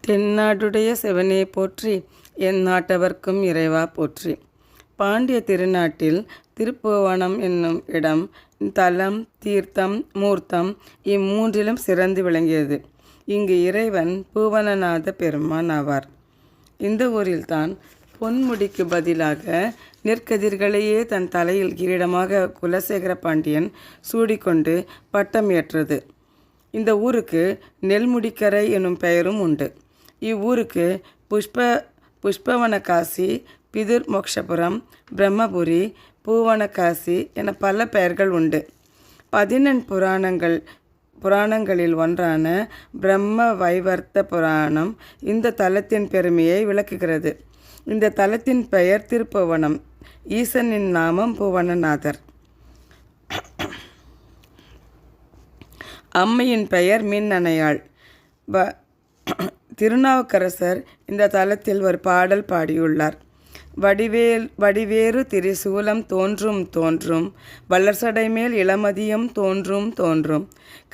தென்னாடுடைய சிவனே போற்றி, என் நாட்டவர்க்கும் இறைவா போற்றி. பாண்டிய திருநாட்டில் திருப்புவனம் என்னும் இடம் தலம், தீர்த்தம், மூர்த்தம் இம்மூன்றிலும் சிறந்து விளங்கியது. இங்கு இறைவன் பூவனநாத பெருமான் ஆவார். இந்த ஊரில்தான் பொன்முடிக்கு பதிலாக நெற்கதிர்களையே தன் தலையில் கிரீடமாக குலசேகர பாண்டியன் சூடிக்கொண்டு பட்டம் ஏற்றது. இந்த ஊருக்கு நெல்முடிக்கரை எனும் பெயரும் உண்டு. இவ்வூருக்கு புஷ்பவனகாசி, பிதுர் மோக்ஷபுரம், பிரம்மபுரி, பூவனகாசி என பல பெயர்கள் உண்டு. 14 புராணங்களில் ஒன்றான பிரம்ம வைவர்த்த புராணம் இந்த தலத்தின் பெருமையை விளக்குகிறது. இந்த தலத்தின் பெயர் திருப்புவனம். ஈசனின் நாமம் பூவனநாதர். அம்மையின் பெயர் மின்னணையாள். திருநாவுக்கரசர் இந்த தலத்தில் ஒரு பாடல் பாடியுள்ளார். வடிவேறு திரிசூலம் தோன்றும் வளர்சடைமேல் இளமதியம் தோன்றும்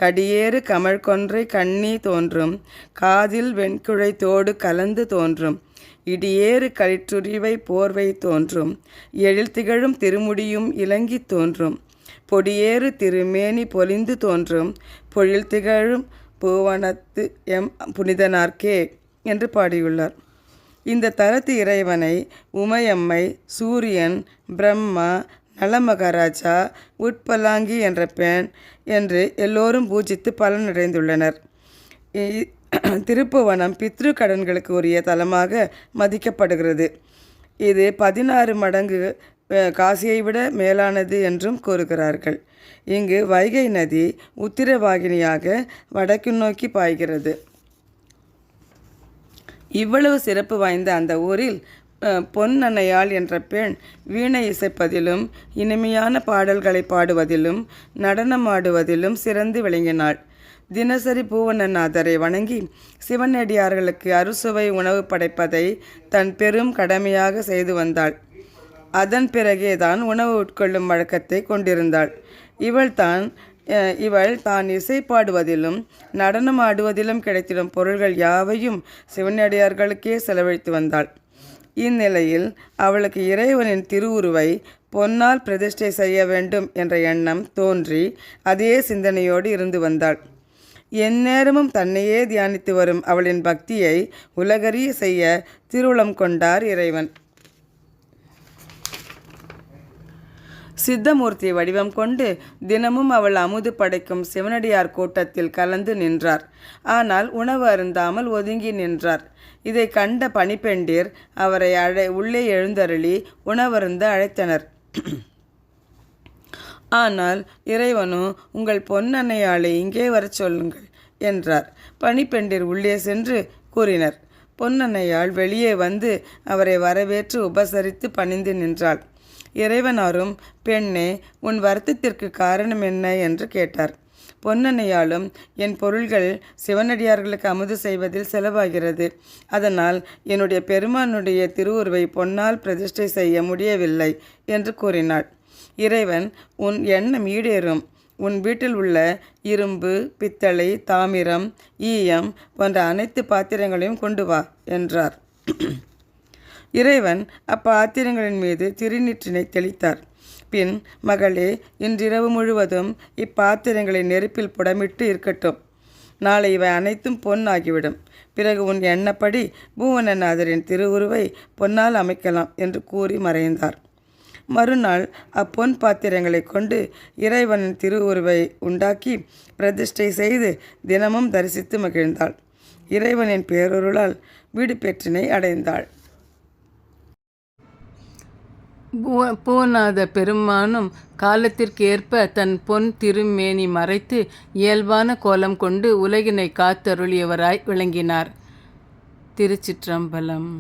கடியேறு கமழ்கொன்றை கண்ணி தோன்றும் காதில் வெண்குழை தோடு கலந்து தோன்றும் இடியேறு களிற்றுரிவை போர்வை தோன்றும் எழில் திகழும் திருமுடியும் இலங்கி தோன்றும் பொடியேறு திருமேனி பொலிந்து தோன்றும் பொழில் திகழும் பூவனத்து எம் புனிதனார்க்கே என்று பாடியுள்ளார். இந்த தலத்து இறைவனை உமையம்மை, சூரியன், பிரம்மா, நலமகாராஜா, உட்பலாங்கி என்ற பெண் என்று எல்லோரும் பூஜித்து பலனடைந்துள்ளனர். திருப்புவனம் பித்ரு கடன்களுக்கு உரிய தலமாக மதிக்கப்படுகிறது. இது 16 மடங்கு காசியை விட மேலானது என்றும் கூறுகிறார்கள். இங்கு வைகை நதி உத்திரவாகினியாக வடக்கு நோக்கி பாய்கிறது. இவ்வளவு சிறப்பு வாய்ந்த அந்த ஊரில் பொன்னணையாள் என்ற பெண் வீணை இசைப்பதிலும் இனிமையான பாடல்களை பாடுவதிலும் நடனமாடுவதிலும் சிறந்து விளங்கினாள். தினசரி பூவனநாதரை வணங்கி சிவனடியார்களுக்கு அறுசுவை உணவு படைப்பதை தன் பெரும் கடமையாக செய்து வந்தாள். அதன் பிறகேதான் உணவு உட்கொள்ளும் வழக்கத்தை கொண்டிருந்தாள். இவள் தான் இசை பாடுவதிலும் நடனம் ஆடுவதிலும் கிடைத்திடும் பொருள்கள் யாவையும் சிவனடியார்களுக்கே செலவழித்து வந்தாள். இந்நிலையில் அவளுக்கு இறைவனின் திருவுருவை பொன்னால் பிரதிஷ்டை செய்ய வேண்டும் என்ற எண்ணம் தோன்றி அதே சிந்தனையோடு இருந்து வந்தாள். எந்நேரமும் தன்னையே தியானித்து வரும் அவளின் பக்தியை உலகறிய செய்ய திருவுளம் கொண்டார் இறைவன். சித்தமூர்த்தி வடிவம் கொண்டு தினமும் அவள் அமுது படைக்கும் சிவனடியார் கூட்டத்தில் கலந்து நின்றார். ஆனால் உணவு அருந்தாமல் ஒதுங்கி நின்றார். இதை கண்ட பணிப்பெண்டிர் அவரை உள்ளே எழுந்தருளி உணவருந்த அழைத்தனர். ஆனால் இறைவனோ, உங்கள் பொன்னணையாளை இங்கே வரச் சொல்லுங்கள் என்றார். பணிப்பெண்டிர் உள்ளே சென்று கூறினர். பொன்னணையாள் வெளியே வந்து அவரை வரவேற்று உபசரித்து பணிந்து நின்றாள். இறைவனாரும், பெண்ணே, உன் வருத்தத்திற்கு காரணம் என்ன என்று கேட்டார். பொன்னணையாளும், என் பொருள்கள் சிவனடியார்களுக்கு அமுது செய்வதில் செலவாகிறது. அதனால் என்னுடைய பெருமானுடைய திருவுருவை பொன்னால் பிரதிஷ்டை செய்ய முடியவில்லை என்று கூறினாள். இறைவன், உன் எண்ணம் ஈடேறும். உன் வீட்டில் உள்ள இரும்பு, பித்தளை, தாமிரம், ஈயம் போன்ற அனைத்து பாத்திரங்களையும் கொண்டு வா என்றார். இறைவன் அப்பாத்திரங்களின் மீது திருநீற்றினை தெளித்தார். பின், மகளே, இன்றிரவு முழுவதும் இப்பாத்திரங்களை நெருப்பில் புடமிட்டு இருக்கட்டும். நாளை இவை அனைத்தும் பொன் ஆகிவிடும். பிறகு உன் எண்ணப்படி பூவனநாதரின் திருவுருவை பொன்னால் அமைக்கலாம் என்று கூறி மறைந்தார். மறுநாள் அப்பொன் பாத்திரங்களை கொண்டு இறைவனின் திருவுருவை உண்டாக்கி பிரதிஷ்டை செய்து தினமும் தரிசித்து மகிழ்ந்தாள். இறைவனின் பேரொருளால் வீடு பெற்றினை அடைந்தாள். பூவனநாத பெருமானும் காலத்திற்கு ஏற்ப தன் பொன் திருமேனி மறைத்து இயல்பான கோலம் கொண்டு உலகினை காத்தருளியவராய் விளங்கினார். திருச்சிற்றம்பலம்.